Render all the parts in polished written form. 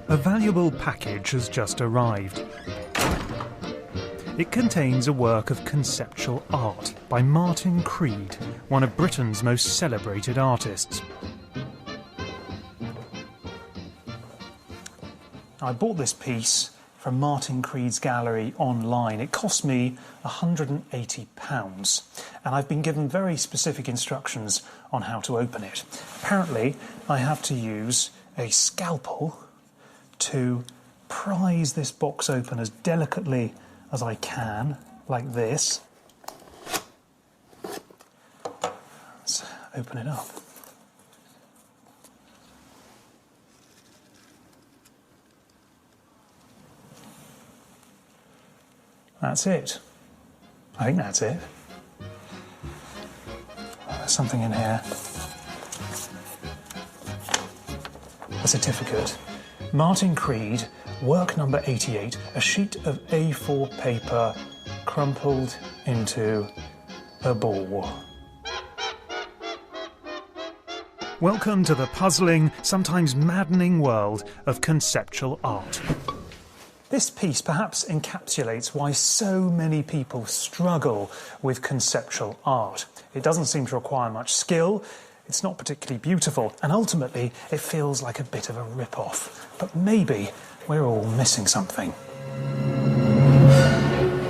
A valuable package has just arrived. It contains a work of conceptual art by Martin Creed, one of Britain's most celebrated artists. I bought this piece from Martin Creed's gallery online. It cost me £180, and I've been given very specific instructions on how to open it. Apparently, I have to use a scalpel to prise this box open as delicately as I can, like this. Let's open it up. That's it. I think that's it. There's something in here. A certificate. Martin Creed, work number 88, a sheet of A4 paper crumpled into a ball. Welcome to the puzzling, sometimes maddening world of conceptual art. This piece perhaps encapsulates why so many people struggle with conceptual art. It doesn't seem to require much skill, it's not particularly beautiful, and ultimately it feels like a bit of a rip-off. But maybe we're all missing something.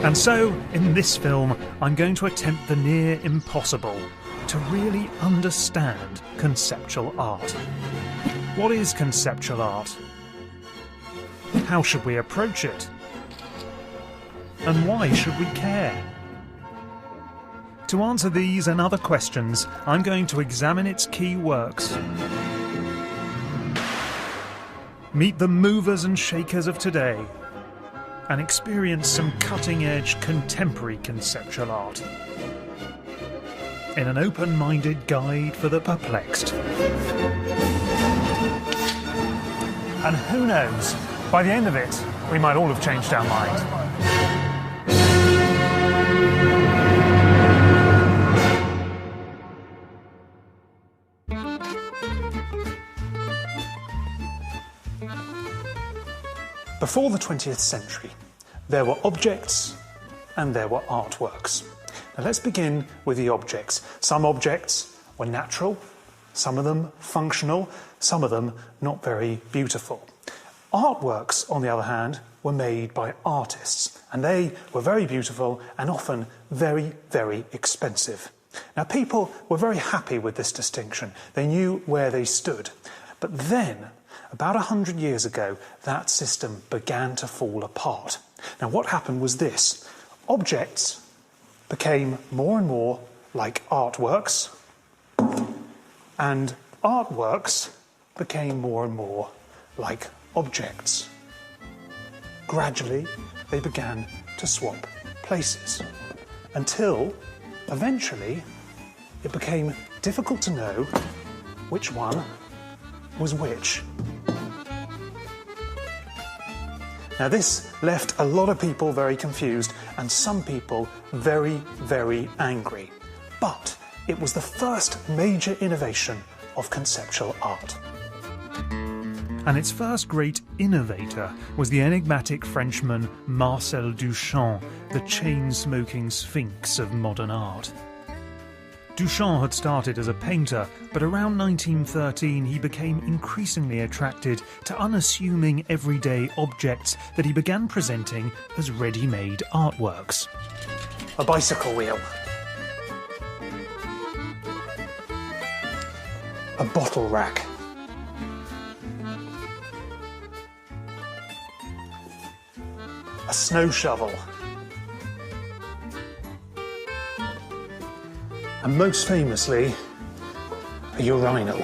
And so, in this film, I'm going to attempt the near impossible, to really understand conceptual art. What is conceptual art? How should we approach it? And why should we care? To answer these and other questions, I'm going to examine its key works. Meet the movers and shakers of today, and experience some cutting-edge contemporary conceptual art in an open-minded guide for the perplexed. And who knows? By the end of it, we might all have changed our mind. Before the 20th century, there were objects and there were artworks. Now let's begin with the objects. Some objects were natural, some of them functional, some of them not very beautiful. Artworks, on the other hand, were made by artists, and they were very beautiful and often very, very expensive. Now, people were very happy with this distinction. They knew where they stood. But then, about 100 years ago, that system began to fall apart. Now, what happened was this. Objects became more and more like artworks, and artworks became more and more like objects. Gradually, they began to swap places, until eventually it became difficult to know which one was which. Now this left a lot of people very confused and some people very, very angry. But it was the first major innovation of conceptual art. And its first great innovator was the enigmatic Frenchman Marcel Duchamp, the chain-smoking sphinx of modern art. Duchamp had started as a painter, but around 1913 he became increasingly attracted to unassuming everyday objects that he began presenting as ready-made artworks. A bicycle wheel. A bottle rack. A snow shovel. And most famously, a urinal.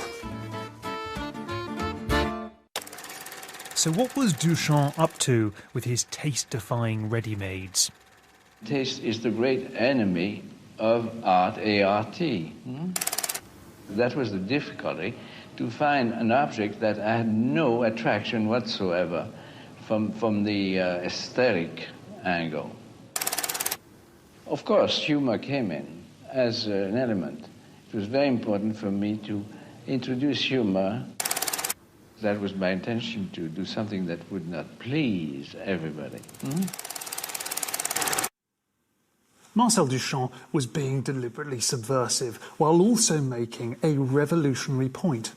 So what was Duchamp up to with his taste-defying ready-mades? Taste is the great enemy of art, A-R-T. That was the difficulty, to find an object that had no attraction whatsoever from the aesthetic angle. Of course, humor came in as an element. It was very important for me to introduce humor That was my intention, to do something that would not please everybody. Marcel Duchamp was being deliberately subversive while also making a revolutionary point.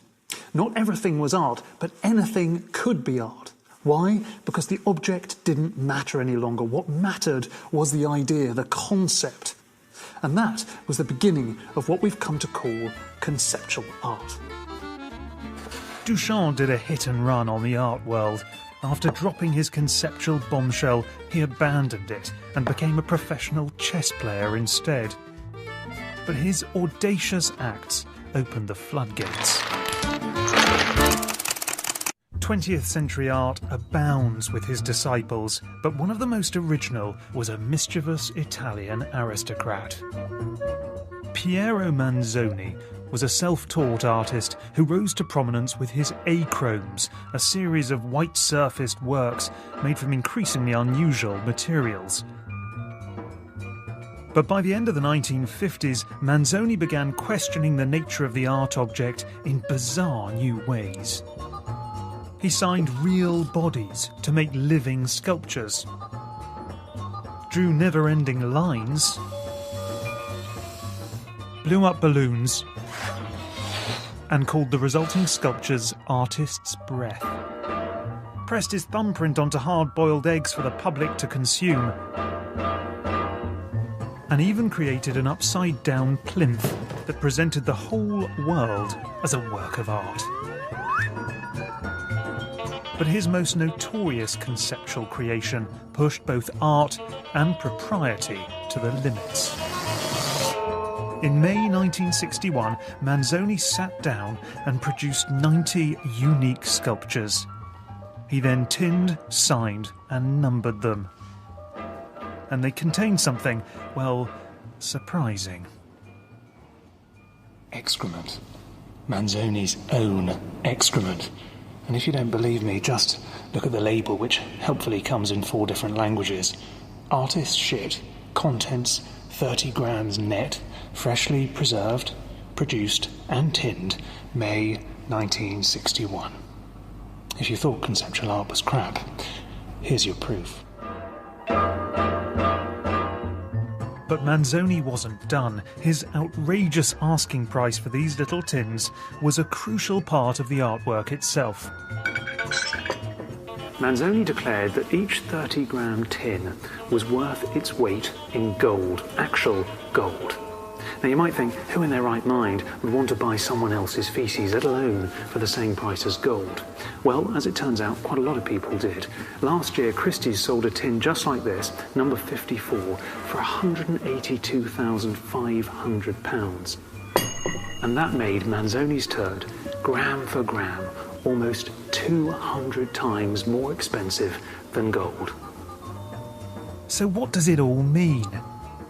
Not everything was art, but anything could be art. Why? Because the object didn't matter any longer. What mattered was the idea, the concept. And that was the beginning of what we've come to call conceptual art. Duchamp did a hit and run on the art world. After dropping his conceptual bombshell, he abandoned it and became a professional chess player instead. But his audacious acts opened the floodgates. 20th century art abounds with his disciples, but one of the most original was a mischievous Italian aristocrat. Piero Manzoni was a self-taught artist who rose to prominence with his achromes, a series of white-surfaced works made from increasingly unusual materials. But by the end of the 1950s, Manzoni began questioning the nature of the art object in bizarre new ways. He signed real bodies to make living sculptures, drew never-ending lines, blew up balloons, and called the resulting sculptures artist's breath. Pressed his thumbprint onto hard-boiled eggs for the public to consume, and even created an upside-down plinth that presented the whole world as a work of art. But his most notorious conceptual creation pushed both art and propriety to the limits. In May 1961, Manzoni sat down and produced 90 unique sculptures. He then tinned, signed, and numbered them. And they contained something, well, surprising. Excrement. Manzoni's own excrement. And if you don't believe me, just look at the label, which helpfully comes in 4 different languages. Artist shit. Contents 30 grams net. Freshly preserved, produced and tinned, May 1961. If you thought conceptual art was crap, here's your proof. But Manzoni wasn't done. His outrageous asking price for these little tins was a crucial part of the artwork itself. Manzoni declared that each 30-gram tin was worth its weight in gold, actual gold. Now you might think, who in their right mind would want to buy someone else's faeces, let alone for the same price as gold? Well, as it turns out, quite a lot of people did. Last year, Christie's sold a tin just like this, number 54, for £182,500. And that made Manzoni's turd, gram for gram, almost 200 times more expensive than gold. So what does it all mean?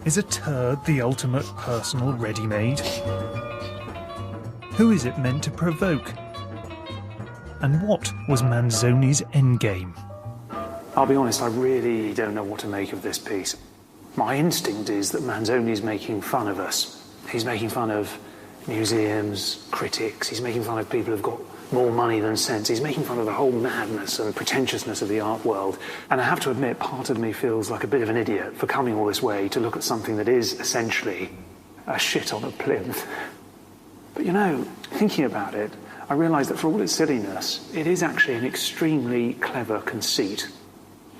Is a turd the ultimate personal ready-made? Who is it meant to provoke? And what was Manzoni's endgame? I'll be honest, I really don't know what to make of this piece. My instinct is that Manzoni's making fun of us. He's making fun of museums, critics, he's making fun of people who've got more money than sense. He's making fun of the whole madness and pretentiousness of the art world. And I have to admit, part of me feels like a bit of an idiot for coming all this way to look at something that is essentially a shit on a plinth. But you know, thinking about it, I realise that for all its silliness, it is actually an extremely clever conceit.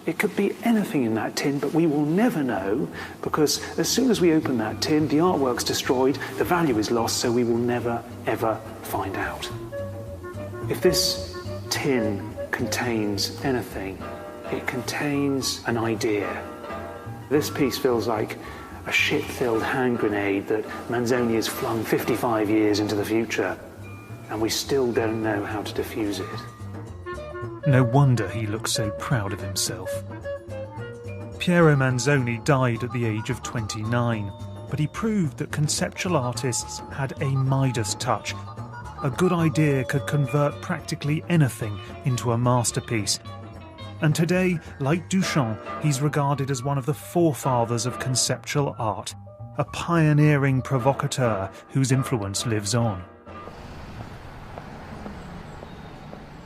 It could be anything in that tin, but we will never know, because as soon as we open that tin, the artwork's destroyed, the value is lost, so we will never, ever find out. If this tin contains anything, it contains an idea. This piece feels like a shit-filled hand grenade that Manzoni has flung 55 years into the future, and we still don't know how to defuse it. No wonder he looks so proud of himself. Piero Manzoni died at the age of 29, but he proved that conceptual artists had a Midas touch. A good idea could convert practically anything into a masterpiece. And today, like Duchamp, he's regarded as one of the forefathers of conceptual art, a pioneering provocateur whose influence lives on.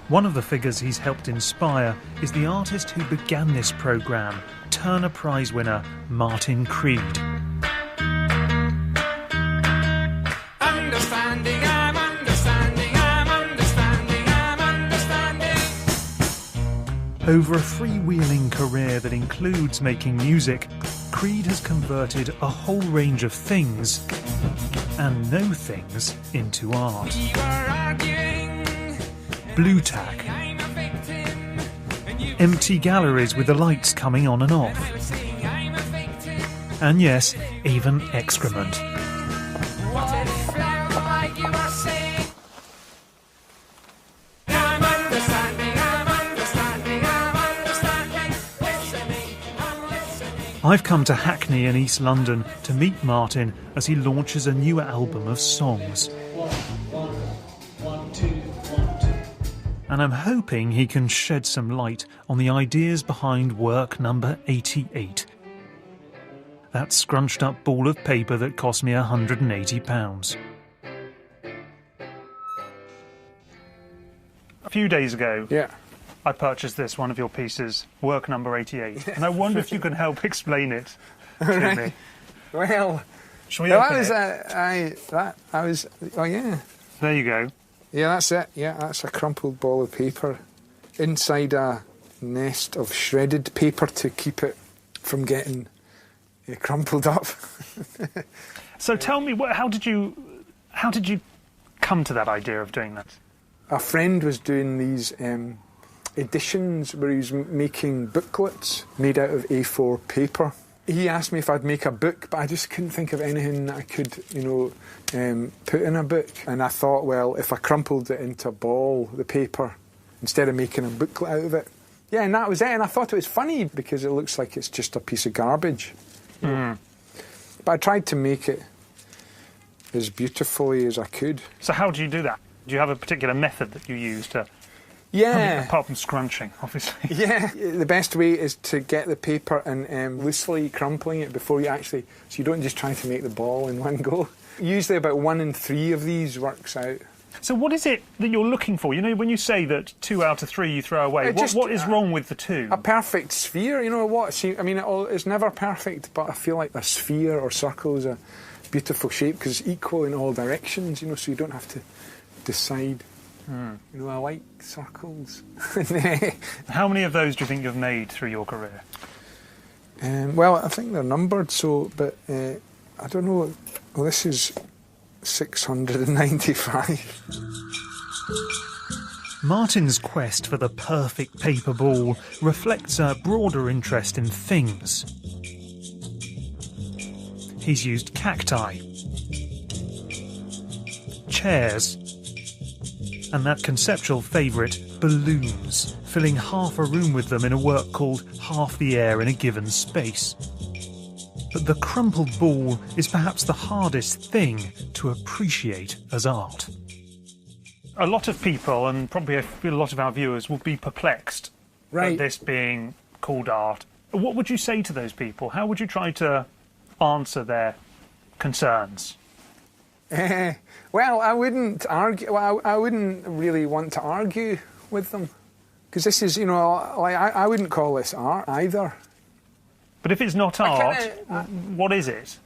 One of the figures he's helped inspire is the artist who began this programme, Turner Prize winner Martin Creed. Over a freewheeling career that includes making music, Creed has converted a whole range of things and no things into art. Blue tack, empty galleries with the lights coming on and off, and yes, even excrement. I've come to Hackney in East London to meet Martin as he launches a new album of songs. One, two. And I'm hoping he can shed some light on the ideas behind work number 88. That scrunched up ball of paper that cost me £180. A few days ago, I purchased this, one of your pieces, work number 88, and I wonder if you can help explain it to me. Well, shall we open it? Oh yeah. There you go. Yeah, that's it. Yeah, that's a crumpled ball of paper inside a nest of shredded paper to keep it from getting crumpled up. So tell me, how did you come to that idea of doing that? A friend was doing these editions where he was making booklets made out of A4 paper. He asked me if I'd make a book, but I just couldn't think of anything that I could, put in a book. And I thought, well, if I crumpled it into a ball, the paper, instead of making a booklet out of it. Yeah, and that was it. And I thought it was funny because it looks like it's just a piece of garbage. Mm. But I tried to make it as beautifully as I could. So how do you do that? Do you have a particular method that you use to... Yeah. Apart from scrunching, obviously. Yeah. The best way is to get the paper and loosely crumpling it before you actually... So you don't just try to make the ball in one go. Usually about 1 in 3 of these works out. So what is it that you're looking for? You know, when you say that 2 out of 3 you throw away, what is wrong with the 2? A perfect sphere, you know what? See, I mean, it's never perfect, but I feel like a sphere or circle is a beautiful shape because it's equal in all directions, so you don't have to decide. I like circles. How many of those do you think you've made through your career? Well, I think they're numbered, but I don't know. Well, this is 695. Martin's quest for the perfect paper ball reflects a broader interest in things. He's used cacti, chairs, and that conceptual favourite, balloons, filling half a room with them in a work called Half the Air in a Given Space. But the crumpled ball is perhaps the hardest thing to appreciate as art. A lot of people, and probably a lot of our viewers, will be perplexed at this being called art. What would you say to those people? How would you try to answer their concerns? Well, I wouldn't argue. Well, I wouldn't really want to argue with them because this is, I wouldn't call this art either. But if it's not art, what is it?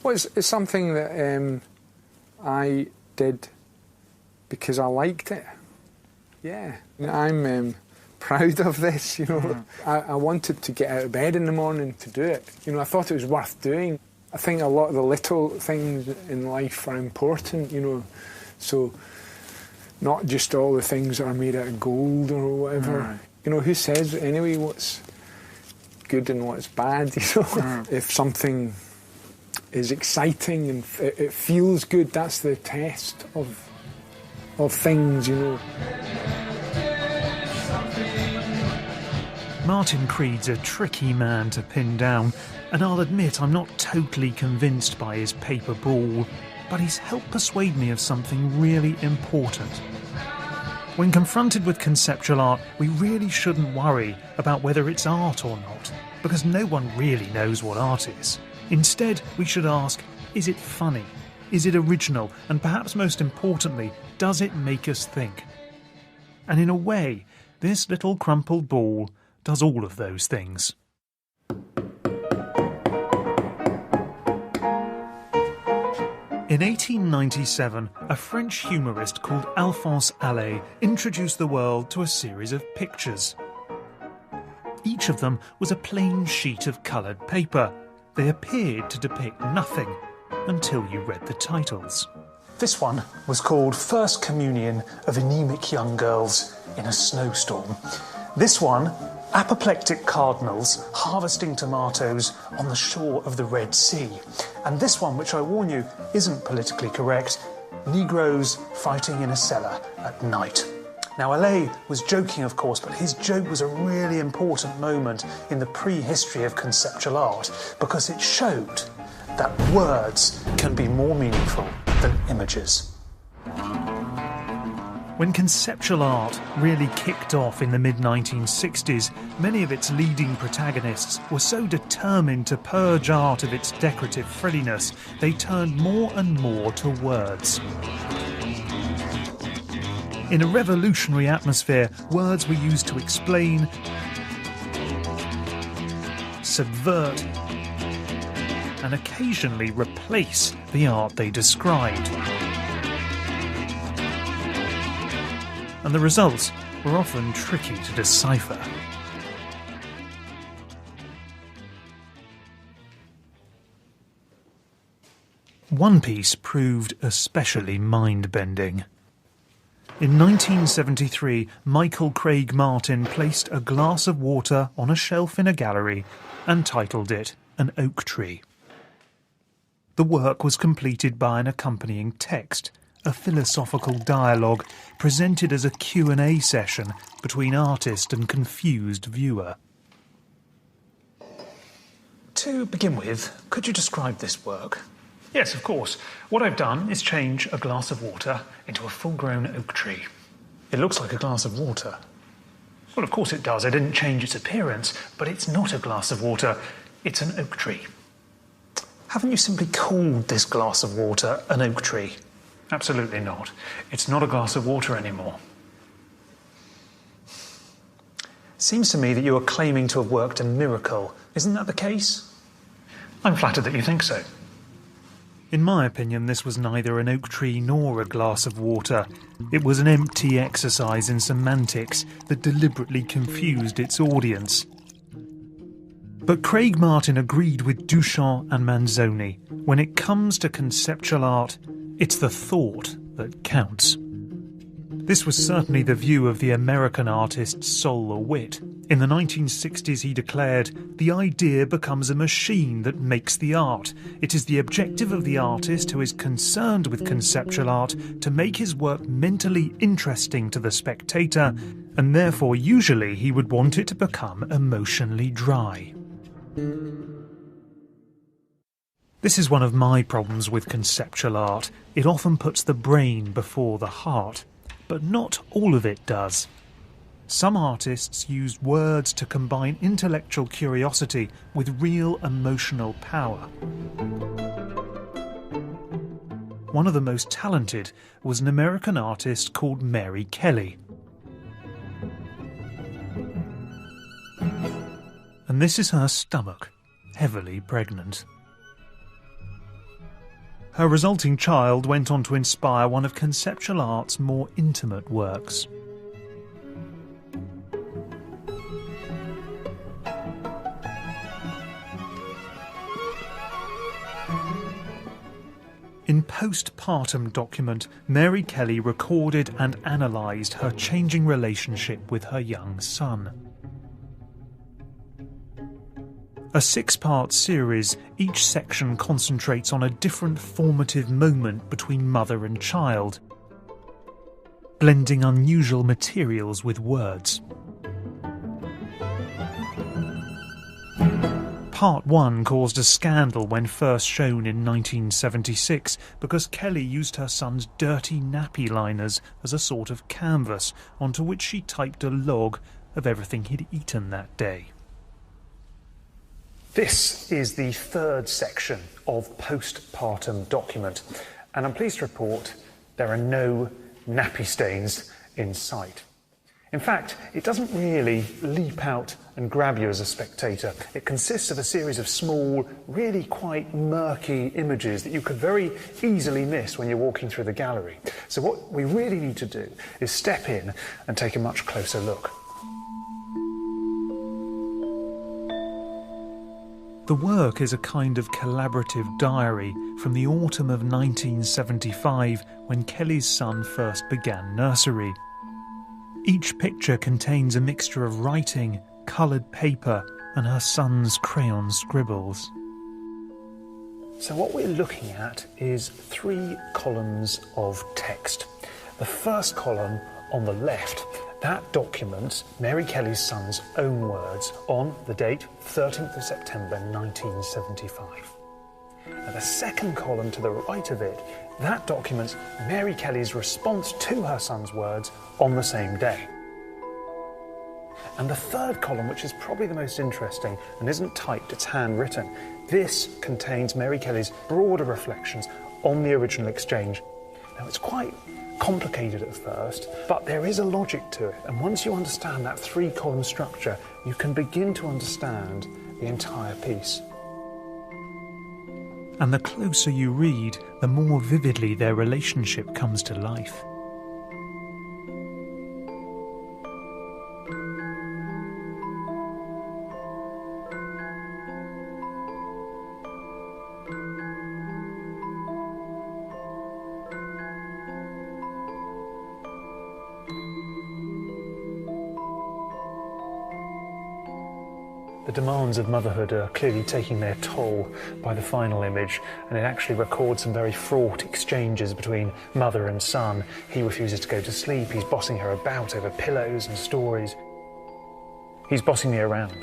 Well, it's something that I did because I liked it. Yeah, I'm proud of this. I wanted to get out of bed in the morning to do it. I thought it was worth doing. I think a lot of the little things in life are important, so not just all the things that are made out of gold or whatever. Who says anyway what's good and what's bad, If something is exciting and it feels good, that's the test of things, Martin Creed's a tricky man to pin down, and I'll admit I'm not totally convinced by his paper ball, but he's helped persuade me of something really important. When confronted with conceptual art, we really shouldn't worry about whether it's art or not, because no one really knows what art is. Instead, we should ask, is it funny? Is it original? And perhaps most importantly, does it make us think? And in a way, this little crumpled ball does all of those things. In 1897, a French humorist called Alphonse Allais introduced the world to a series of pictures. Each of them was a plain sheet of coloured paper. They appeared to depict nothing until you read the titles. This one was called First Communion of Anemic Young Girls in a Snowstorm. This one, Apoplectic Cardinals Harvesting Tomatoes on the Shore of the Red Sea. And this one, which I warn you isn't politically correct, Negroes Fighting in a Cellar at Night. Now, Allais was joking, of course, but his joke was a really important moment in the prehistory of conceptual art because it showed that words can be more meaningful than images. When conceptual art really kicked off in the mid-1960s, many of its leading protagonists were so determined to purge art of its decorative frilliness, they turned more and more to words. In a revolutionary atmosphere, words were used to explain, subvert, and occasionally replace the art they described. And the results were often tricky to decipher. One piece proved especially mind-bending. In 1973, Michael Craig Martin placed a glass of water on a shelf in a gallery and titled it An Oak Tree. The work was completed by an accompanying text, a philosophical dialogue presented as a Q&A session between artist and confused viewer. To begin with, could you describe this work? Yes, of course. What I've done is change a glass of water into a full-grown oak tree. It looks like a glass of water. Well, of course it does. I didn't change its appearance, but it's not a glass of water. It's an oak tree. Haven't you simply called this glass of water an oak tree? Absolutely not. It's not a glass of water anymore. Seems to me that you are claiming to have worked a miracle. Isn't that the case? I'm flattered that you think so. In my opinion, this was neither an oak tree nor a glass of water. It was an empty exercise in semantics that deliberately confused its audience. But Craig Martin agreed with Duchamp and Manzoni. When it comes to conceptual art, it's the thought that counts. This was certainly the view of the American artist Sol LeWitt. In the 1960s, he declared, "The idea becomes a machine that makes the art. It is the objective of the artist who is concerned with conceptual art to make his work mentally interesting to the spectator, and therefore usually he would want it to become emotionally dry." This is one of my problems with conceptual art. It often puts the brain before the heart, but not all of it does. Some artists used words to combine intellectual curiosity with real emotional power. One of the most talented was an American artist called Mary Kelly. And this is her stomach, heavily pregnant. Her resulting child went on to inspire one of conceptual art's more intimate works. In postpartum document, Mary Kelly recorded and analysed her changing relationship with her young son. A 6-part series, each section concentrates on a different formative moment between mother and child, blending unusual materials with words. Part 1 caused a scandal when first shown in 1976 because Kelly used her son's dirty nappy liners as a sort of canvas onto which she typed a log of everything he'd eaten that day. This is the third section of postpartum document, and I'm pleased to report there are no nappy stains in sight. In fact, it doesn't really leap out and grab you as a spectator. It consists of a series of small, really quite murky images that you could very easily miss when you're walking through the gallery. So what we really need to do is step in and take a much closer look. The work is a kind of collaborative diary from the autumn of 1975, when Kelly's son first began nursery. Each picture contains a mixture of writing, coloured paper and her son's crayon scribbles. So what we're looking at is 3 columns of text. The first column on the left, that documents Mary Kelly's son's own words on the date 13th of September 1975. And the second column to the right of it, that documents Mary Kelly's response to her son's words on the same day. And the third column, which is probably the most interesting and isn't typed, it's handwritten, this contains Mary Kelly's broader reflections on the original exchange. Now, it's quite complicated at first, but there is a logic to it, and once you understand that 3-column structure, you can begin to understand the entire piece. And the closer you read, the more vividly their relationship comes to life. The demands of motherhood are clearly taking their toll by the final image, and it actually records some very fraught exchanges between mother and son. He refuses to go to sleep, he's bossing her about over pillows and stories. He's bossing me around.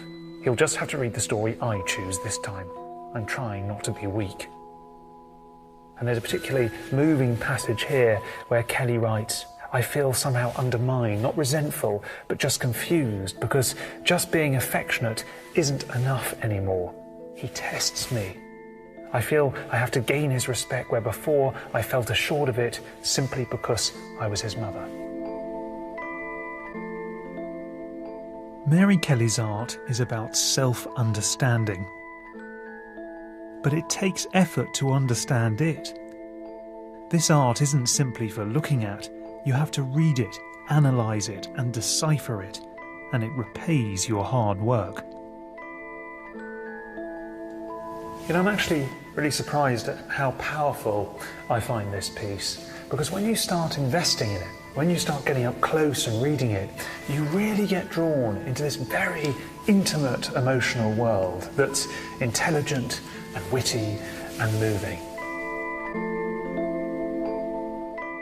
He'll just have to read the story I choose this time. I'm trying not to be weak. And there's a particularly moving passage here where Kelly writes, I feel somehow undermined, not resentful, but just confused, because just being affectionate isn't enough anymore. He tests me. I feel I have to gain his respect where before I felt assured of it simply because I was his mother. Mary Kelly's art is about self-understanding. But it takes effort to understand it. This art isn't simply for looking at. You have to read it, analyse it and decipher it, and it repays your hard work. You know, I'm actually really surprised at how powerful I find this piece, because when you start investing in it, when you start getting up close and reading it, you really get drawn into this very intimate emotional world that's intelligent and witty and moving.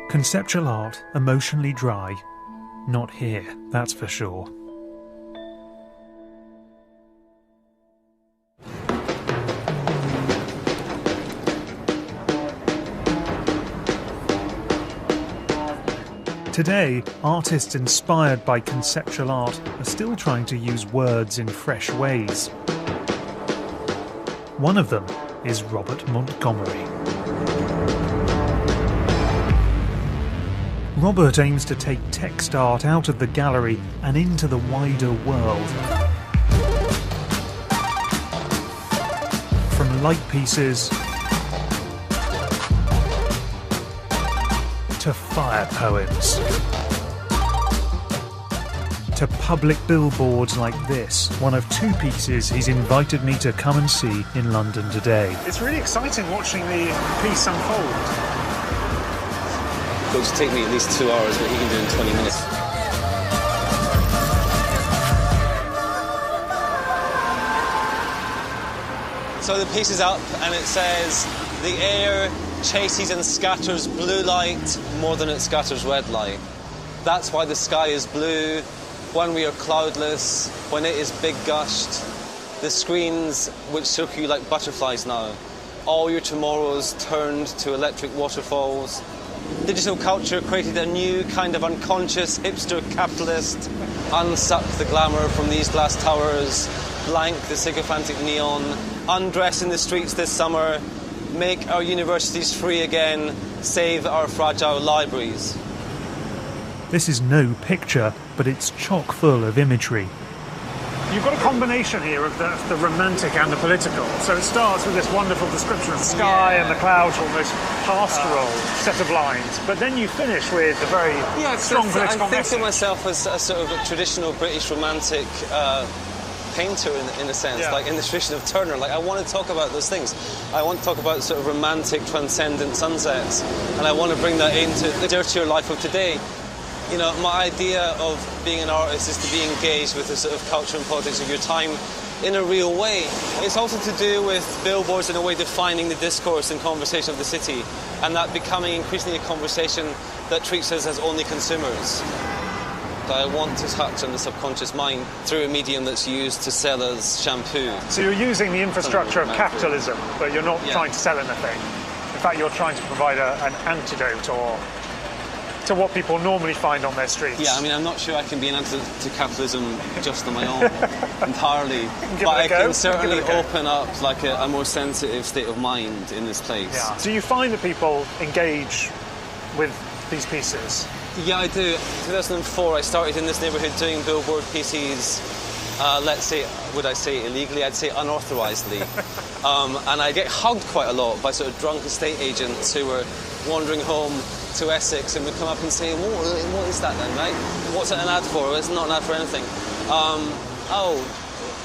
Conceptual art, emotionally dry. Not here, that's for sure. Today, artists inspired by conceptual art are still trying to use words in fresh ways. One of them is Robert Montgomery. Robert aims to take text art out of the gallery and into the wider world. From light pieces to fire poems to public billboards like this, one of 2 pieces he's invited me to come and see in London today. It's really exciting watching the piece unfold. It'll just take me at least 2 hours, but he can do it in 20 minutes. So the piece is up and it says, the air chases and scatters blue light more than it scatters red light. That's why the sky is blue when we are cloudless, when it is big gushed. The screens which circle you like butterflies now. All your tomorrows turned to electric waterfalls. Digital culture created a new kind of unconscious hipster capitalist. Unsuck the glamour from these glass towers, blank the sycophantic neon, undress in the streets this summer, make our universities free again, save our fragile libraries. This is no picture, but it's chock full of imagery. You've got a combination here of the romantic and the political. So it starts with this wonderful description of the sky and the clouds, almost pastoral set of lines. But then you finish with a very strong political I think message. of myself as a sort of a traditional British romantic painter in a sense, like in the tradition of Turner. Like, I want to talk about those things. I want to talk about sort of romantic, transcendent sunsets, and I want to bring that into the dirtier life of today. You know, my idea of being an artist is to be engaged with the sort of culture and politics of your time in a real way. It's also to do with billboards in a way defining the discourse and conversation of the city, and that becoming increasingly a conversation that treats us as only consumers. I want to touch on the subconscious mind through a medium that's used to sell us shampoo. So you're using the infrastructure of capitalism, but you're not trying to sell anything. In fact, you're trying to provide an antidote or to what people normally find on their streets. Yeah, I mean, I'm not sure I can be an antidote to capitalism just on my own entirely, but I can certainly open up like a more sensitive state of mind in this place. Yeah. Do you find that people engage with these pieces? Yeah, I do. In 2004, I started in this neighbourhood doing billboard pieces. Let's say, would I say illegally? I'd say unauthorizedly. And I get hugged quite a lot by sort of drunk estate agents who were wandering home to Essex and would come up and say, what is that then, right? What's it an ad for? It's not an ad for anything.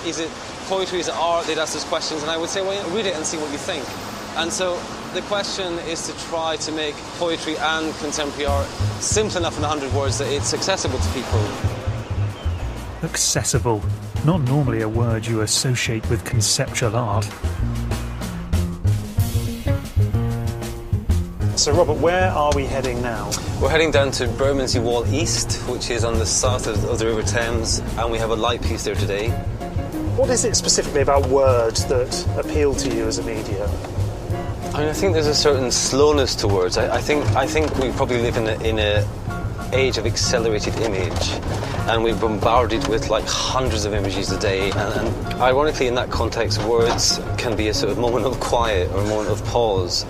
Is it poetry, is it art? They'd ask us questions, and I would say, well, read it and see what you think. And so the question is to try to make poetry and contemporary art simple enough in 100 words that it's accessible to people. Accessible, not normally a word you associate with conceptual art. So, Robert, where are we heading now? We're heading down to Bermondsey Wall East, which is on the south of the River Thames, and we have a light piece there today. What is it specifically about words that appeal to you as a medium? I mean, I think there's a certain slowness to words. I think we probably live in a age of accelerated image, and we're bombarded with like hundreds of images a day, and ironically in that context words can be a sort of moment of quiet or a moment of pause.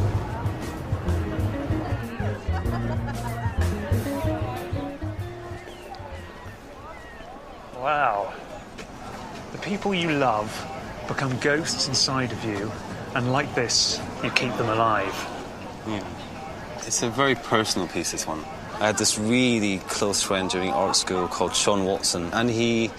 Wow. The people you love become ghosts inside of you, and like this, you keep them alive. Yeah. It's a very personal piece, this one. I had this really close friend during art school called Sean Watson, and he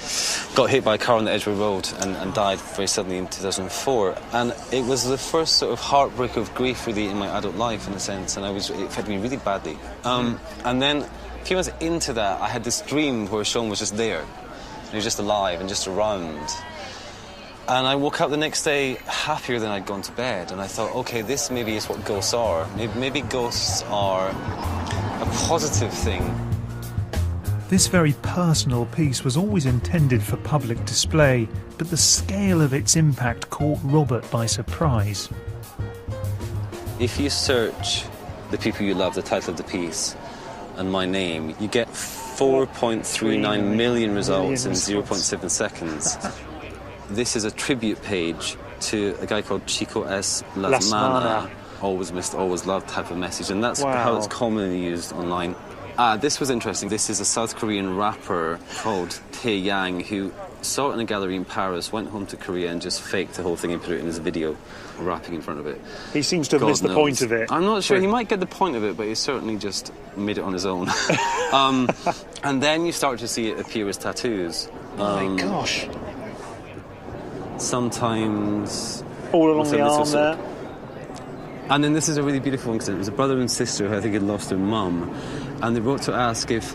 got hit by a car on the Edgware Road and died very suddenly in 2004. And it was the first sort of heartbreak of grief, really, in my adult life, in a sense, and it affected me really badly. And then, a few months into that, I had this dream where Sean was just there. He was just alive and just around. And I woke up the next day happier than I'd gone to bed, and I thought, okay, this maybe is what ghosts are. Maybe ghosts are a positive thing. This very personal piece was always intended for public display, but the scale of its impact caught Robert by surprise. If you search The People You Love, the title of the piece, and my name, you get 4.39 million results in 0.7 seconds. This is a tribute page to a guy called Chico S. Lasmana. Always missed, always loved type of message, and that's how it's commonly used online. This was interesting. This is a South Korean rapper called Tae Yang who saw it in a gallery in Paris, went home to Korea and just faked the whole thing and put it in his video, rapping in front of it. He seems to have missed the point of it. I'm not sure. He might get the point of it, but he certainly just made it on his own. And then you start to see it appear as tattoos. Oh my gosh. Sometimes... all along the arm there. And then this is a really beautiful one, because it was a brother and sister who I think had lost their mum, and they wrote to ask if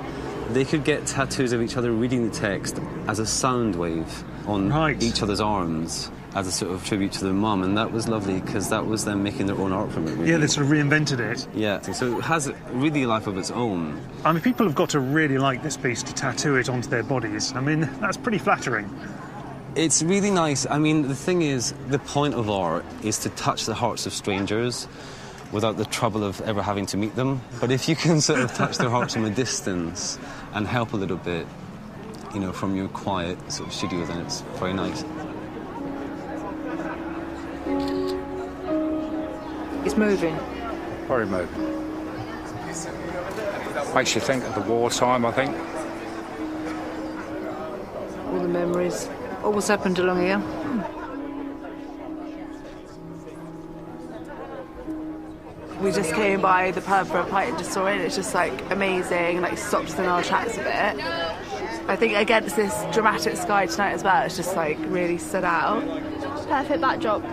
they could get tattoos of each other reading the text as a sound wave on each other's arms as a sort of tribute to their mum, and that was lovely because that was them making their own art from it. Really. Yeah, they sort of reinvented it. Yeah, so it has really a life of its own. I mean, people have got to really like this piece to tattoo it onto their bodies. I mean, that's pretty flattering. It's really nice. I mean, the thing is, the point of art is to touch the hearts of strangers without the trouble of ever having to meet them. But if you can sort of touch their hearts from a distance and help a little bit, you know, from your quiet sort of studio, then it's very nice. It's moving. Very moving. Makes you think of the wartime, I think. All the memories. What was happened along here? We just came by the pub for a pint and just saw it. It's just like amazing, like stopped us in our tracks a bit. I think against this dramatic sky tonight as well, it's just like really stood out. Perfect backdrop.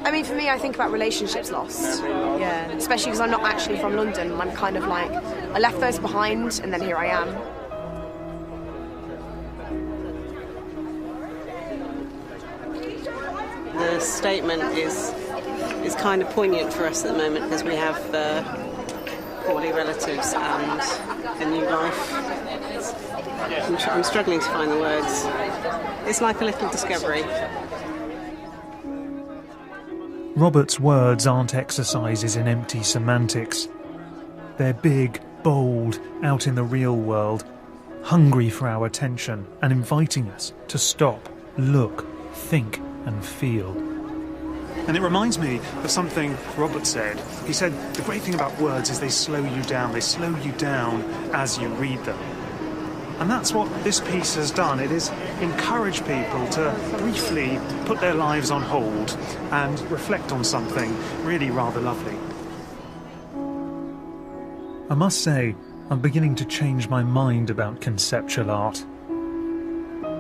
I mean, for me, I think about relationships lost. Yeah. Especially because I'm not actually from London. I'm kind of like, I left those behind and then here I am. The statement is kind of poignant for us at the moment because we have poorly relatives and a new life. I'm struggling to find the words. It's like a little discovery. Robert's words aren't exercises in empty semantics. They're big, bold, out in the real world, hungry for our attention and inviting us to stop, look, think and feel. And it reminds me of something Robert said. He said, the great thing about words is they slow you down. They slow you down as you read them. And that's what this piece has done. It has encouraged people to briefly put their lives on hold and reflect on something really rather lovely. I must say, I'm beginning to change my mind about conceptual art.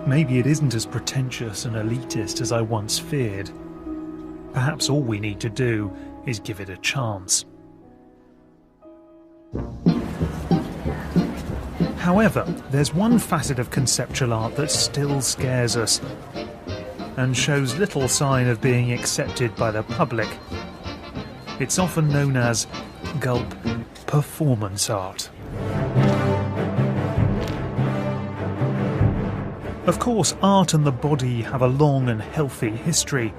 Maybe it isn't as pretentious and elitist as I once feared. Perhaps all we need to do is give it a chance. However, there's one facet of conceptual art that still scares us and shows little sign of being accepted by the public. It's often known as, gulp, performance art. Of course, art and the body have a long and healthy history.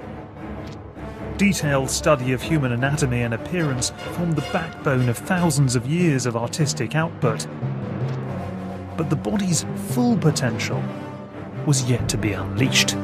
Detailed study of human anatomy and appearance formed the backbone of thousands of years of artistic output. But the body's full potential was yet to be unleashed.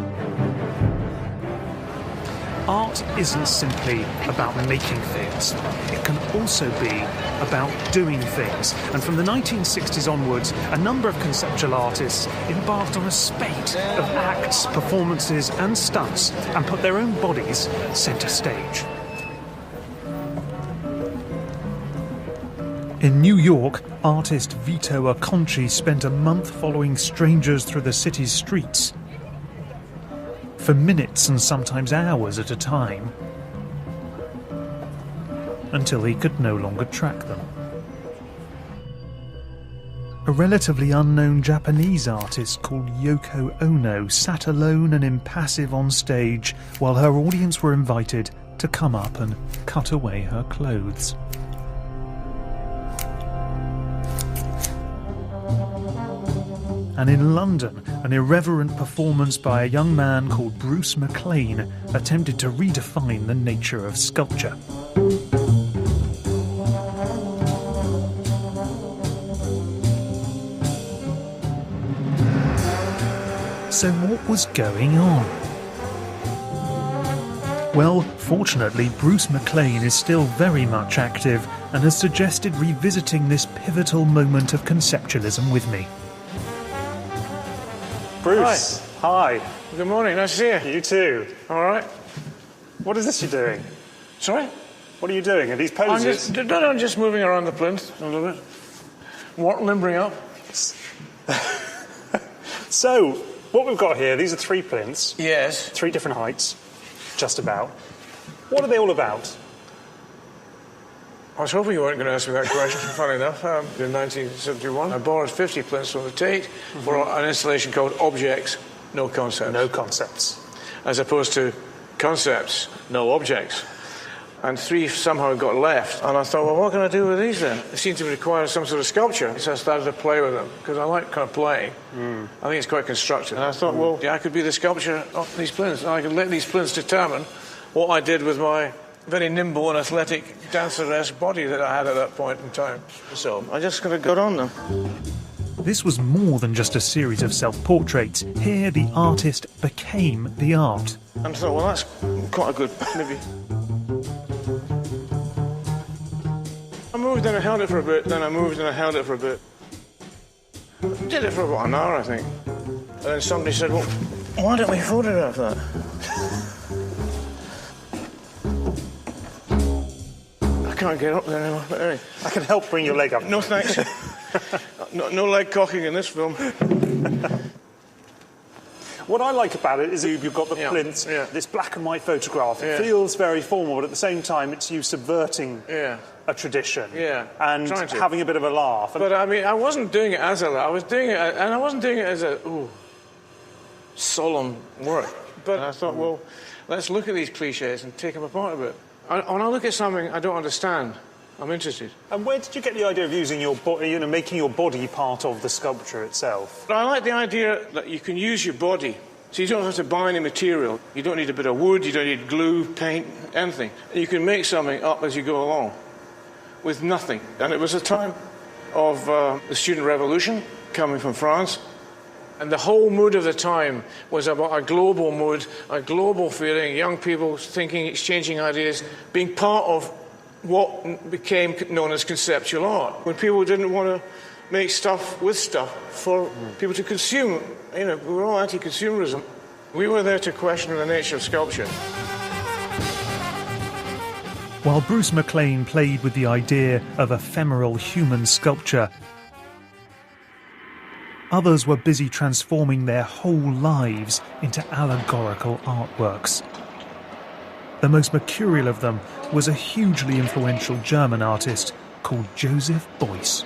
Art isn't simply about making things. It can also be about doing things. And from the 1960s onwards, a number of conceptual artists embarked on a spate of acts, performances and stunts and put their own bodies centre stage. In New York, artist Vito Acconci spent a month following strangers through the city's streets. For minutes and sometimes hours at a time, until he could no longer track them. A relatively unknown Japanese artist called Yoko Ono sat alone and impassive on stage while her audience were invited to come up and cut away her clothes. And in London, an irreverent performance by a young man called Bruce MacLean attempted to redefine the nature of sculpture. So what was going on? Well, fortunately, Bruce MacLean is still very much active and has suggested revisiting this pivotal moment of conceptualism with me. Bruce, hi. Good morning, nice to see you. You too. All right. What is this you're doing? Sorry? What are you doing? Are these poses? I'm just moving around the plinth a little bit. Limbering up. So, what we've got here, these are 3 plinths. Yes. 3 different heights, just about. What are they all about? I was hoping you weren't going to ask me that question, funny enough. In 1971, I borrowed 50 plinths from the Tate for an installation called Objects, No Concepts. No concepts. As opposed to Concepts, No Objects. And 3 somehow got left. And I thought, well, what can I do with these then? They seem to require some sort of sculpture. So I started to play with them, because I like kind of playing. I think it's quite constructive. And I thought, well, yeah, I could be the sculpture of these plinths. And I could let these plinths determine what I did with my very nimble and athletic dancer-esque body that I had at that point in time. So I just kind of got on them. This was more than just a series of self-portraits. Here the artist became the art. And I thought, well, that's quite a good, maybe. I moved and I held it for a bit, then I moved and I held it for a bit. Did it for about an hour, I think. And then somebody said, well, why don't we photograph that? I can't get up there anymore, but anyway. I can help bring your leg up. No, thanks. No leg cocking in this film. What I like about it is you've got the plinth, this black and white photograph. It feels very formal, but at the same time, it's you subverting a tradition and having a bit of a laugh. But I mean, I wasn't doing it as a laugh. I was doing it, and I wasn't doing it as a solemn work. But I thought, well, let's look at these cliches and take them apart a bit. When I look at something I don't understand, I'm interested. And where did you get the idea of using your body, making your body part of the sculpture itself? I like the idea that you can use your body. So you don't have to buy any material. You don't need a bit of wood, you don't need glue, paint, anything. You can make something up as you go along with nothing. And it was a time of the student revolution coming from France. And the whole mood of the time was about a global mood, a global feeling, young people thinking, exchanging ideas, being part of what became known as conceptual art. When people didn't want to make stuff with stuff for people to consume. We were all anti-consumerism. We were there to question the nature of sculpture. While Bruce MacLean played with the idea of ephemeral human sculpture, others were busy transforming their whole lives into allegorical artworks. The most mercurial of them was a hugely influential German artist called Joseph Beuys.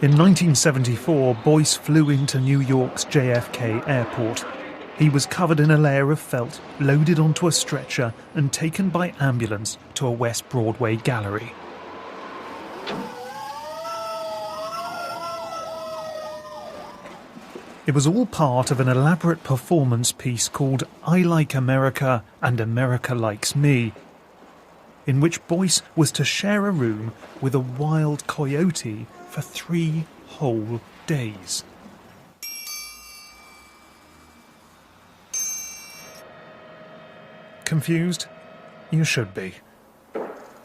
In 1974, Beuys flew into New York's JFK airport. He was covered in a layer of felt, loaded onto a stretcher and taken by ambulance to a West Broadway gallery. It was all part of an elaborate performance piece called I Like America and America Likes Me, in which Beuys was to share a room with a wild coyote for 3 whole days. Confused? You should be.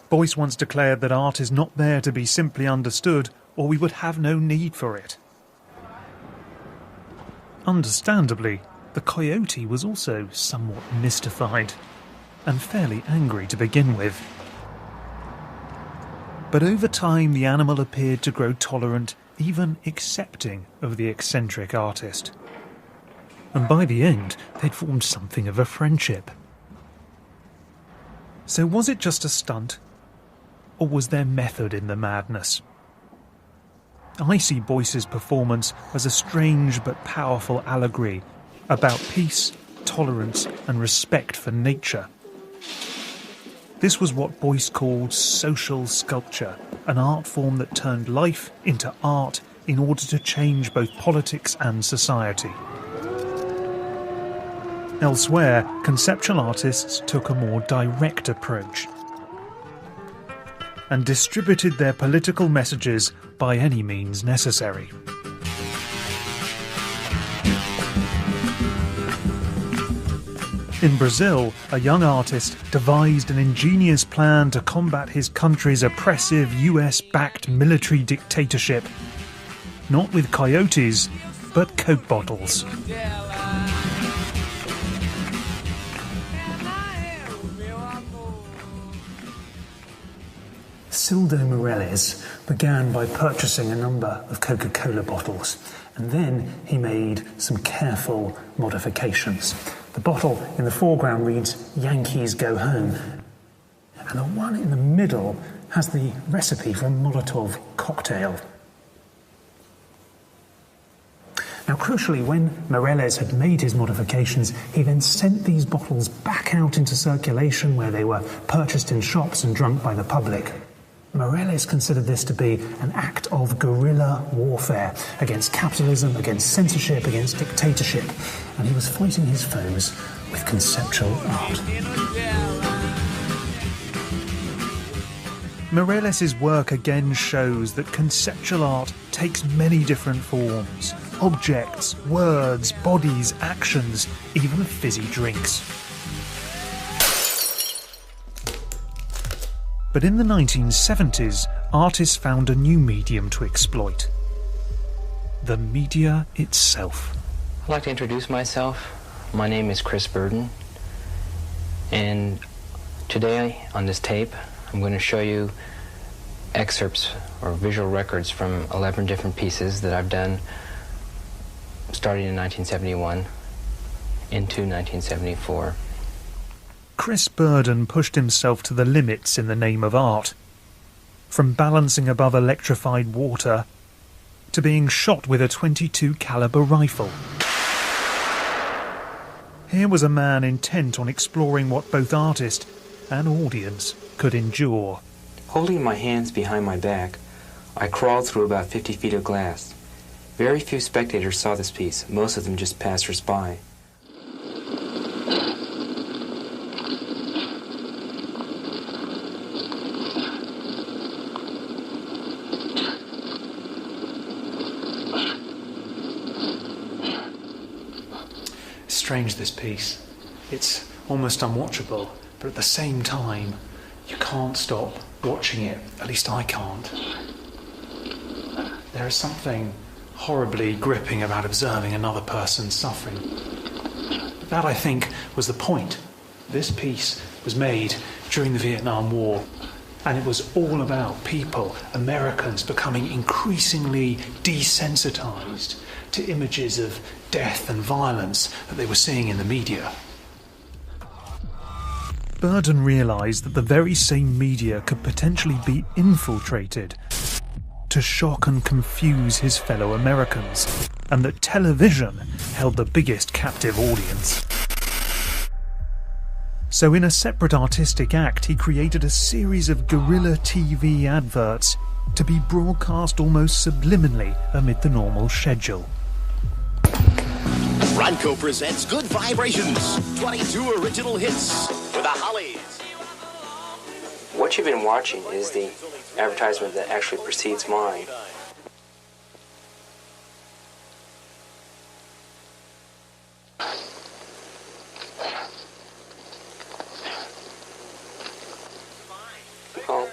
Beuys once declared that art is not there to be simply understood, or we would have no need for it. Understandably, the coyote was also somewhat mystified, and fairly angry to begin with. But over time the animal appeared to grow tolerant, even accepting of the eccentric artist. And by the end, they'd formed something of a friendship. So was it just a stunt, or was there method in the madness? I see Beuy's performance as a strange but powerful allegory about peace, tolerance and respect for nature. This was what Beuys called social sculpture, an art form that turned life into art in order to change both politics and society. Elsewhere, conceptual artists took a more direct approach and distributed their political messages by any means necessary. In Brazil, a young artist devised an ingenious plan to combat his country's oppressive US-backed military dictatorship. Not with coyotes, but Coke bottles. Cildo Morales began by purchasing a number of Coca-Cola bottles, and then he made some careful modifications. The bottle in the foreground reads, "Yankees go home," and the one in the middle has the recipe for a Molotov cocktail. Now, crucially, when Morales had made his modifications, he then sent these bottles back out into circulation where they were purchased in shops and drunk by the public. Morales considered this to be an act of guerrilla warfare against capitalism, against censorship, against dictatorship, and he was fighting his foes with conceptual art. Morales' work again shows that conceptual art takes many different forms: objects, words, bodies, actions, even fizzy drinks. But in the 1970s, artists found a new medium to exploit: the media itself. I'd like to introduce myself. My name is Chris Burden, and today on this tape I'm going to show you excerpts or visual records from 11 different pieces that I've done starting in 1971 into 1974. Chris Burden pushed himself to the limits in the name of art. From balancing above electrified water to being shot with a .22 caliber rifle. Here was a man intent on exploring what both artist and audience could endure. Holding my hands behind my back, I crawled through about 50 feet of glass. Very few spectators saw this piece, most of them just passers-by. Strange, this piece. It's almost unwatchable, but at the same time, you can't stop watching it. At least I can't. There is something horribly gripping about observing another person suffering. That, I think, was the point. This piece was made during the Vietnam War, and it was all about people, Americans, becoming increasingly desensitized to images of death and violence that they were seeing in the media. Burden realised that the very same media could potentially be infiltrated to shock and confuse his fellow Americans, and that television held the biggest captive audience. So in a separate artistic act, he created a series of guerrilla TV adverts to be broadcast almost subliminally amid the normal schedule. Ronco presents Good Vibrations, 22 original hits with the Hollies. What you've been watching is the advertisement that actually precedes mine. Well,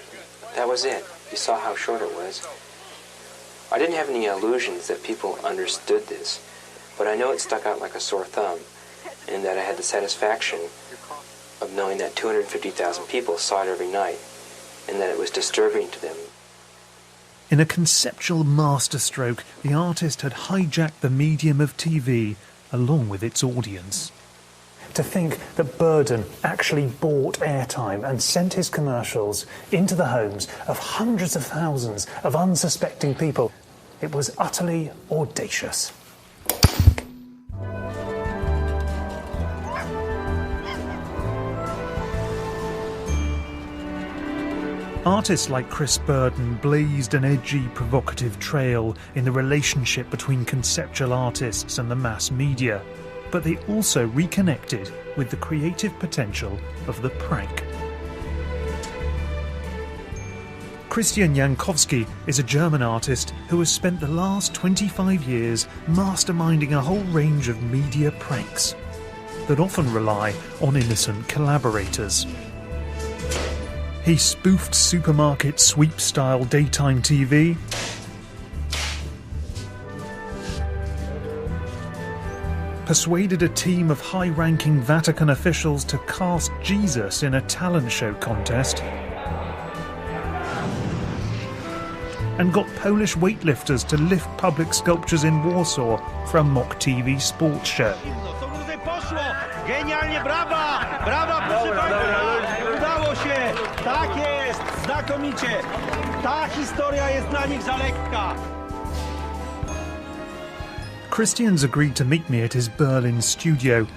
that was it. You saw how short it was. I didn't have any illusions that people understood this, but I know it stuck out like a sore thumb, and that I had the satisfaction of knowing that 250,000 people saw it every night, and that it was disturbing to them. In a conceptual masterstroke, the artist had hijacked the medium of TV along with its audience. To think that Burden actually bought airtime and sent his commercials into the homes of hundreds of thousands of unsuspecting people, it was utterly audacious. Artists like Chris Burden blazed an edgy, provocative trail in the relationship between conceptual artists and the mass media, but they also reconnected with the creative potential of the prank. Christian Jankowski is a German artist who has spent the last 25 years masterminding a whole range of media pranks that often rely on innocent collaborators. He spoofed supermarket sweep-style daytime TV, persuaded a team of high-ranking Vatican officials to cast Jesus in a talent show contest, and got Polish weightlifters to lift public sculptures in Warsaw for a mock TV sports show. Genialnie, brawa! Brawa, proszę Państwa! Udało się! Tak jest! Znakomicie! Ta historia jest dla nich za lekka! Christian's agreed to meet me at his Berlin studio,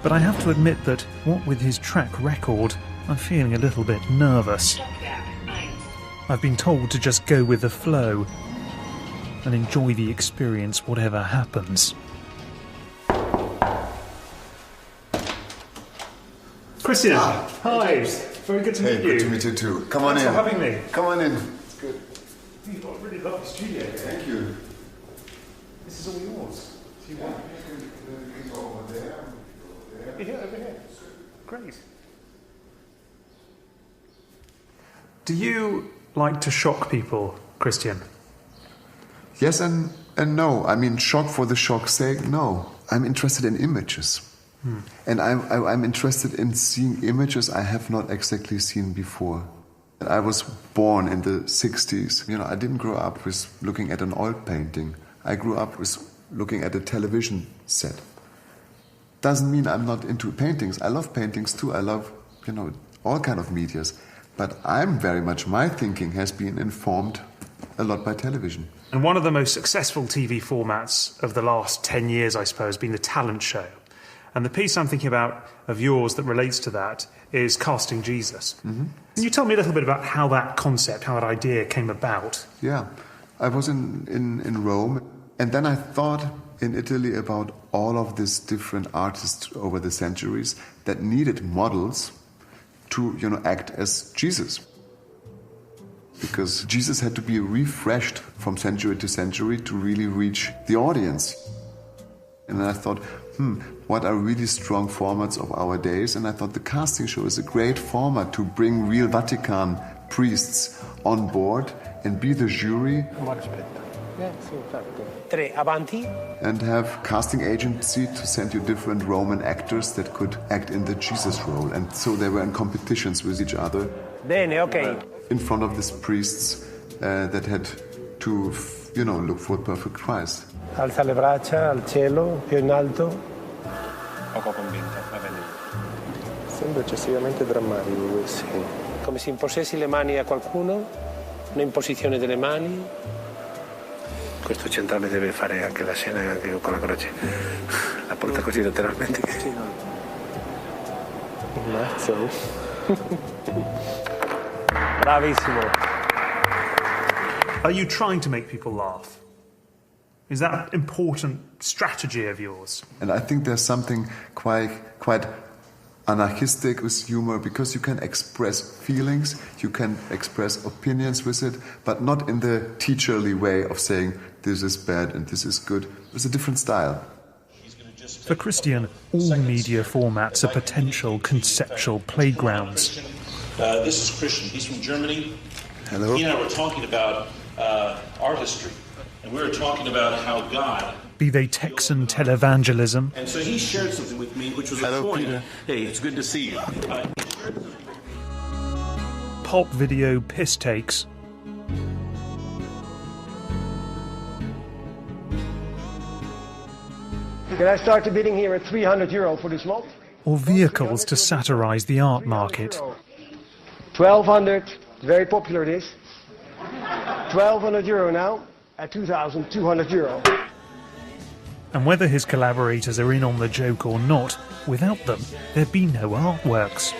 but I have to admit that, what with his track record, I'm feeling a little bit nervous. I've been told to just go with the flow and enjoy the experience whatever happens. Christian, hi. Very good to meet you. Good to meet you too. Come on in. Thanks for having me. Come on in. It's good. You've got a really lovely studio here. Thank you. This is all yours. Do you want? You can go over there. Over here. Great. Do you like to shock people, Christian? Yes and no. I mean, shock for the shock's sake, no. I'm interested in images. And I'm interested in seeing images I have not exactly seen before. I was born in the 60s. You know, I didn't grow up with looking at an oil painting. I grew up with looking at a television set. Doesn't mean I'm not into paintings. I love paintings too. I love, you know, all kind of medias. But I'm very much, my thinking has been informed a lot by television. And one of the most successful TV formats of the last 10 years, I suppose, has been the talent show. And the piece I'm thinking about of yours that relates to that is Casting Jesus. Can you tell me a little bit about how that concept, how that idea came about? Yeah, I was in Rome, and then I thought in Italy about all of these different artists over the centuries that needed models to, you know, act as Jesus. Because Jesus had to be refreshed from century to century to really reach the audience. And I thought, what are really strong formats of our days? And I thought the casting show is a great format to bring real Vatican priests on board and be the jury and have casting agency to send you different Roman actors that could act in the Jesus role. And so they were in competitions with each other. Bene, ok. In front of these priests that had to, you know, look for perfect Christ. Alza le braccia al cielo, più in alto. Poco convinto, va bene. Sembra eccessivamente drammatico questo. Come se imposessi le mani a qualcuno, un'imposizione delle mani. Questo centrale deve fare anche la scena anche con la croce. La porta così lateralmente. Mazzo. Bravissimo. Are you trying to make people laugh? Is that an important strategy of yours? And I think there's something quite anarchistic with humor, because you can express feelings, you can express opinions with it, but not in the teacherly way of saying this is bad and this is good. It's a different style. For Christian, all media formats are potential conceptual playgrounds. This is Christian. He's from Germany. Hello. He and I were talking about artistry, and we were talking about how God... Be they Texan televangelism. And so he shared something with me, which was a point. Peter. Hey, it's good to see you. Pulp video piss takes. Can I start the bidding here at €300 for this lot? Or vehicles to satirise the art market. 1,200, very popular this. €1,200 now at €2,200. And whether his collaborators are in on the joke or not, without them, there'd be no artworks.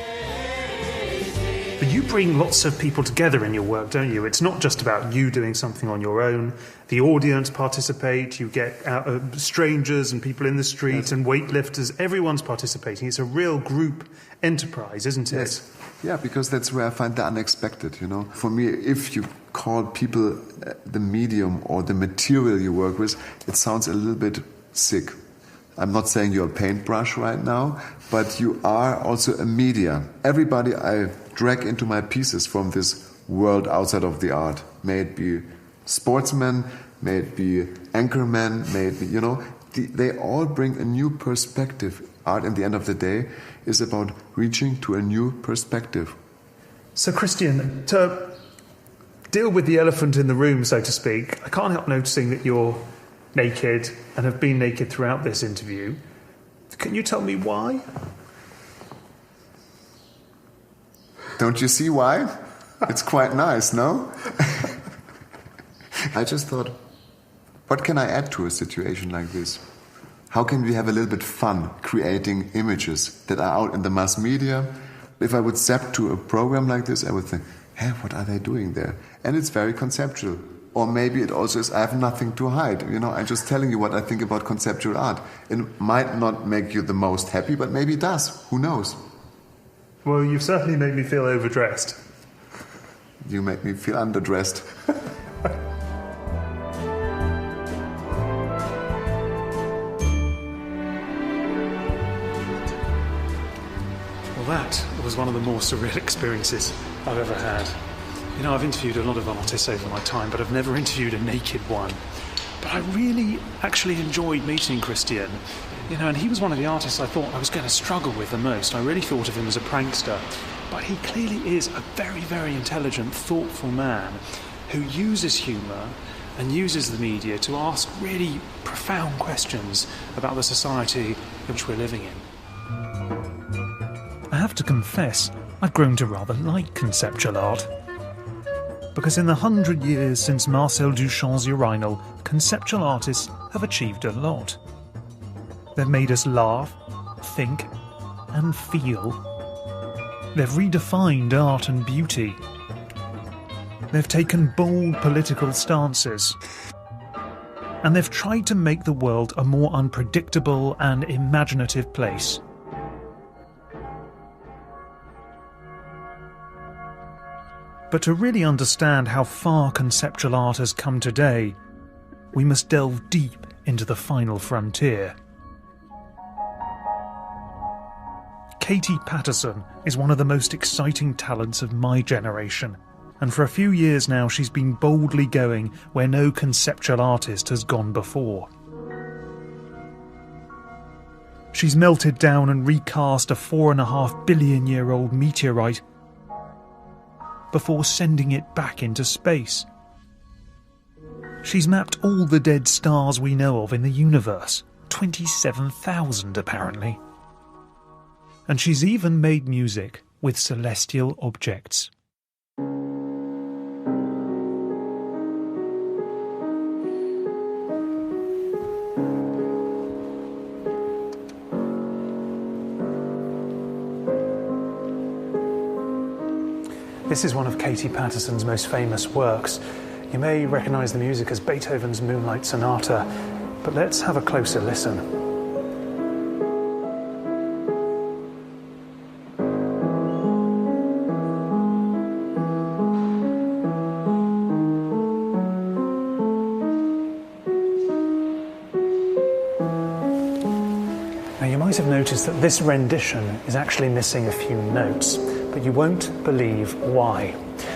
But you bring lots of people together in your work, don't you? It's not just about you doing something on your own. The audience participate, you get strangers and people in the street and weightlifters. Everyone's participating. It's a real group enterprise, isn't it? Yes. Yeah, because that's where I find the unexpected, you know. For me, if you call people the medium or the material you work with, it sounds a little bit sick. I'm not saying you're a paintbrush right now, but you are also a media. Everybody I drag into my pieces from this world outside of the art, may it be sportsmen, may it be anchormen, may it be, you know, they all bring a new perspective. Art, at the end of the day, is about reaching to a new perspective. So, Christian, to deal with the elephant in the room, so to speak, I can't help noticing that you're naked and have been naked throughout this interview. Can you tell me why? Don't you see why? It's quite nice, no? I just thought, what can I add to a situation like this? How can we have a little bit fun creating images that are out in the mass media? If I would zap to a program like this, I would think, hey, what are they doing there? And it's very conceptual. Or maybe it also is, I have nothing to hide. You know, I'm just telling you what I think about conceptual art. It might not make you the most happy, but maybe it does. Who knows? Well, you've certainly made me feel overdressed. You make me feel underdressed. Well, that was one of the more surreal experiences I've ever had. You know, I've interviewed a lot of artists over my time, but I've never interviewed a naked one. But I really actually enjoyed meeting Christian. You know, and he was one of the artists I thought I was going to struggle with the most. I really thought of him as a prankster. But he clearly is a very, very intelligent, thoughtful man who uses humour and uses the media to ask really profound questions about the society in which we're living in. I have to confess, I've grown to rather like conceptual art. Because in the 100 years since Marcel Duchamp's urinal, conceptual artists have achieved a lot. They've made us laugh, think, and feel. They've redefined art and beauty. They've taken bold political stances. And they've tried to make the world a more unpredictable and imaginative place. But to really understand how far conceptual art has come today, we must delve deep into the final frontier. Katie Patterson is one of the most exciting talents of my generation, and for a few years now she's been boldly going where no conceptual artist has gone before. She's melted down and recast a 4.5 billion year old meteorite before sending it back into space. She's mapped all the dead stars we know of in the universe, 27,000 apparently. And she's even made music with celestial objects. This is one of Katie Patterson's most famous works. You may recognise the music as Beethoven's Moonlight Sonata, but let's have a closer listen. Now you might have noticed that this rendition is actually missing a few notes. But you won't believe why.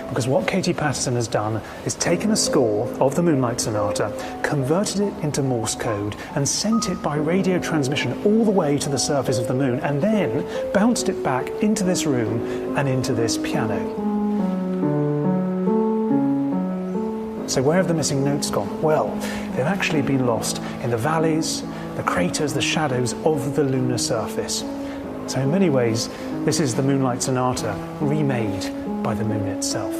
Because what Katie Patterson has done is taken a score of the Moonlight Sonata, converted it into Morse code, and sent it by radio transmission all the way to the surface of the moon, and then bounced it back into this room and into this piano. So where have the missing notes gone? Well, they've actually been lost in the valleys, the craters, the shadows of the lunar surface. So in many ways, this is the Moonlight Sonata remade by the moon itself.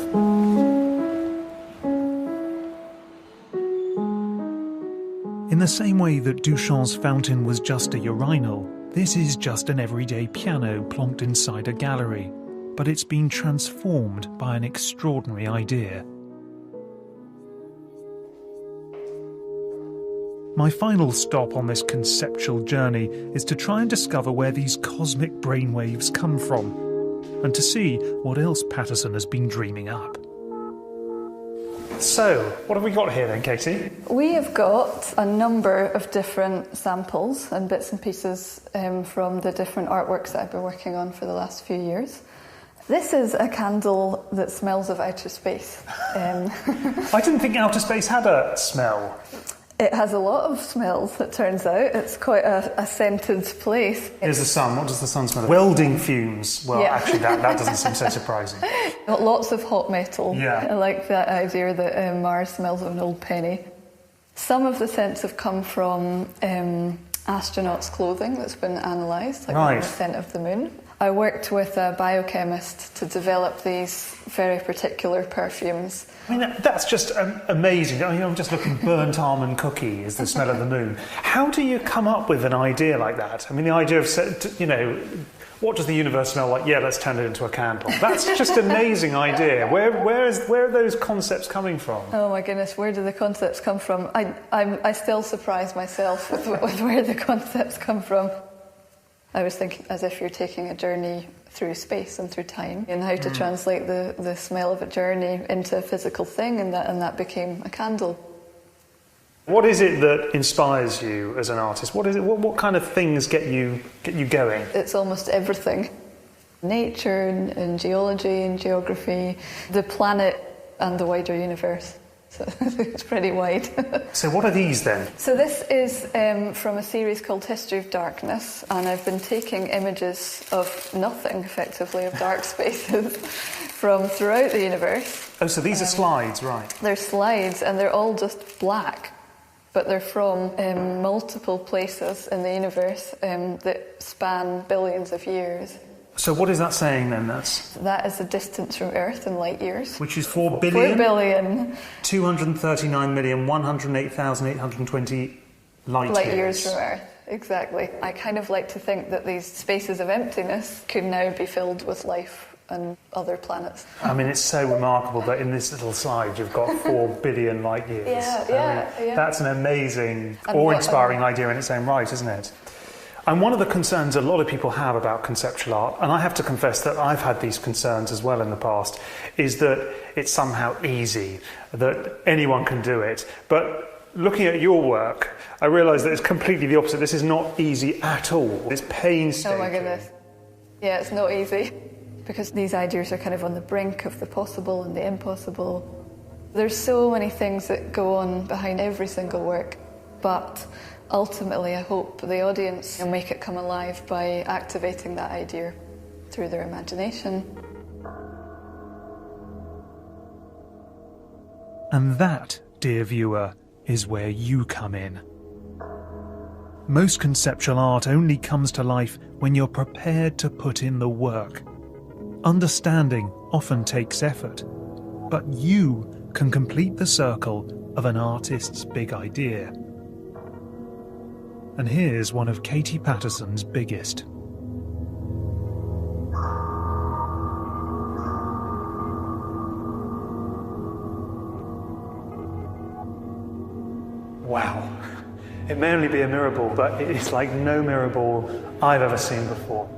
In the same way that Duchamp's fountain was just a urinal, this is just an everyday piano plonked inside a gallery, but it's been transformed by an extraordinary idea. My final stop on this conceptual journey is to try and discover where these cosmic brainwaves come from, and to see what else Patterson has been dreaming up. So, what have we got here then, Katie? We have got a number of different samples and bits and pieces from the different artworks that I've been working on for the last few years. This is a candle that smells of outer space. I didn't think outer space had a smell. It has a lot of smells, it turns out. It's quite a scented place. Here's the sun. What does the sun smell of? Welding fumes. Well, yeah. Actually, that doesn't seem so surprising. Lots of hot metal. Yeah. I like that idea that Mars smells of an old penny. Some of the scents have come from astronauts' clothing that's been analysed, like right. The scent of the moon. I worked with a biochemist to develop these very particular perfumes. I mean, that's just amazing. I mean, I'm just looking, burnt almond cookie is the smell of the moon. How do you come up with an idea like that? I mean, the idea of, you know, what does the universe smell like? Yeah, let's turn it into a candle. That's just an amazing idea. Where are those concepts coming from? Oh my goodness, where do the concepts come from? I still surprise myself with where the concepts come from. I was thinking as if you're taking a journey through space and through time, and how to translate the smell of a journey into a physical thing, and that became a candle. What is it that inspires you as an artist? What is it? What kind of things get you going? It's almost everything. Nature and geology and geography. The planet and the wider universe. So it's pretty wide. So what are these then? So this is from a series called History of Darkness, and I've been taking images of nothing, effectively, of dark spaces from throughout the universe. Oh, so these are slides, right? They're slides, and they're all just black, but they're from multiple places in the universe that span billions of years. So what is that saying then? That is the distance from Earth in light years. Which is 4 billion? 4 billion. 239,108,820 light years from Earth, exactly. I kind of like to think that these spaces of emptiness could now be filled with life and other planets. I mean, it's so remarkable that in this little slide you've got 4 billion light years. Yeah. That's an amazing, awe-inspiring idea in its own right, isn't it? And one of the concerns a lot of people have about conceptual art, and I have to confess that I've had these concerns as well in the past, is that it's somehow easy, that anyone can do it. But looking at your work, I realise that it's completely the opposite. This is not easy at all. It's painstaking. Oh my goodness. Yeah, it's not easy. Because these ideas are kind of on the brink of the possible and the impossible. There's so many things that go on behind every single work, but ultimately, I hope the audience will make it come alive by activating that idea through their imagination. And that, dear viewer, is where you come in. Most conceptual art only comes to life when you're prepared to put in the work. Understanding often takes effort, but you can complete the circle of an artist's big idea. And here's one of Katie Patterson's biggest. Wow. It may only be a mirror ball, but it's like no mirror ball I've ever seen before.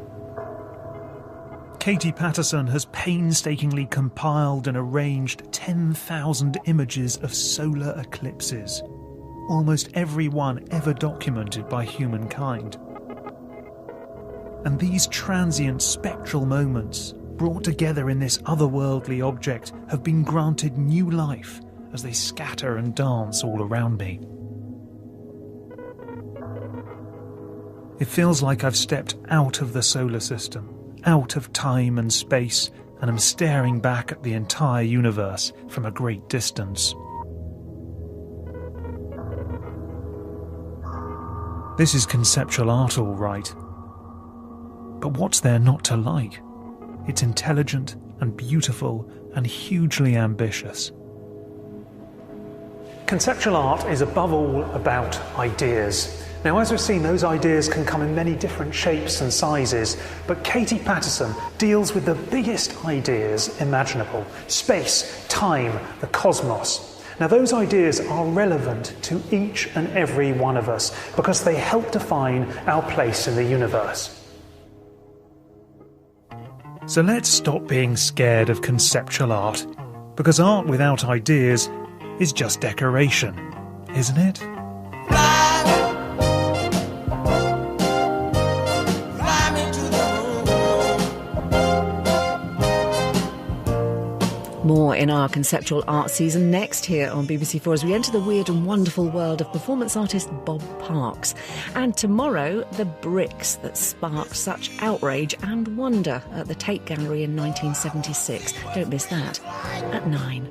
Katie Patterson has painstakingly compiled and arranged 10,000 images of solar eclipses, almost every one ever documented by humankind. And these transient spectral moments, brought together in this otherworldly object, have been granted new life as they scatter and dance all around me. It feels like I've stepped out of the solar system, out of time and space, and am staring back at the entire universe from a great distance. This is conceptual art, all right. But what's there not to like? It's intelligent and beautiful and hugely ambitious. Conceptual art is above all about ideas. Now, as we've seen, those ideas can come in many different shapes and sizes, but Katie Patterson deals with the biggest ideas imaginable: space, time, the cosmos. Now, those ideas are relevant to each and every one of us because they help define our place in the universe. So let's stop being scared of conceptual art, because art without ideas is just decoration, isn't it? More in our conceptual art season next here on BBC4 as we enter the weird and wonderful world of performance artist Bob Parks. And tomorrow, the bricks that sparked such outrage and wonder at the Tate Gallery in 1976. Don't miss that at 9.